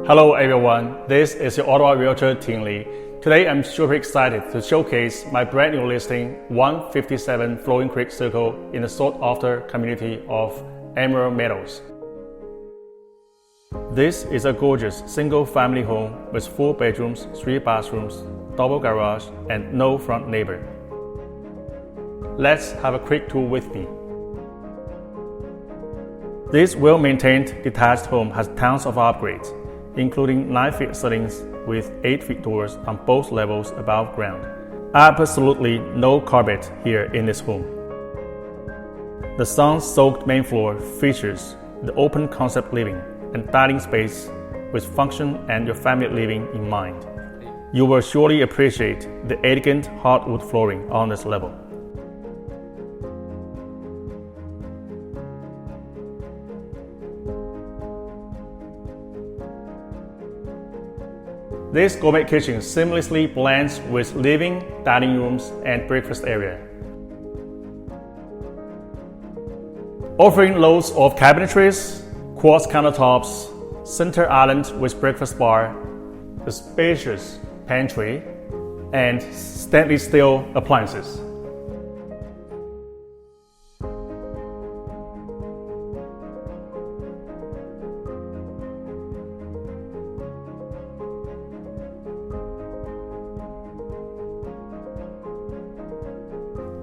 Hello everyone, this is your Ottawa Realtor Ting Lee. Today I'm super excited to showcase my brand new listing 157 Flowing Creek Cir in the sought after community of Emerald Meadows. This is a gorgeous single family home with 4 bedrooms, 3 bathrooms, double garage and no front neighbor. Let's have a quick tour with me. This well-maintained detached home has tons of upgrades, including 9-feet ceilings with 8-feet doors on both levels above ground. Absolutely no carpet here in this home. The sun-soaked main floor features the open concept living and dining space with function and your family living in mind. You will surely appreciate the elegant hardwood flooring on this level. This gourmet kitchen seamlessly blends with living, dining rooms, and breakfast area. Offering loads of cabinetries, quartz countertops, center island with breakfast bar, a spacious pantry, and stainless steel appliances.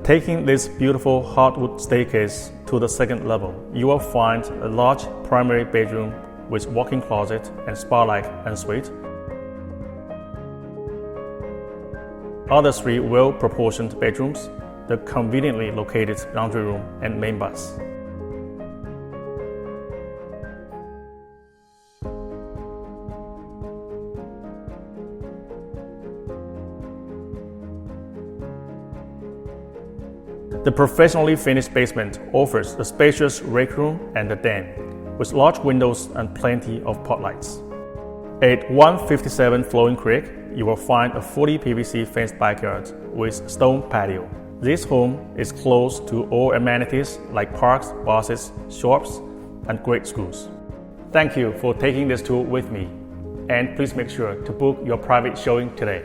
Taking this beautiful hardwood staircase to the second level, you will find a large primary bedroom with walk-in closet and spa-like ensuite. Other 3 well-proportioned bedrooms, the conveniently located laundry room and main bath. The professionally finished basement offers a spacious rec room and a den, with large windows and plenty of pot lights. At 157 Flowing Creek, you will find a fully PVC fenced backyard with stone patio. This home is close to all amenities like parks, buses, shops, and great schools. Thank you for taking this tour with me, and please make sure to book your private showing today.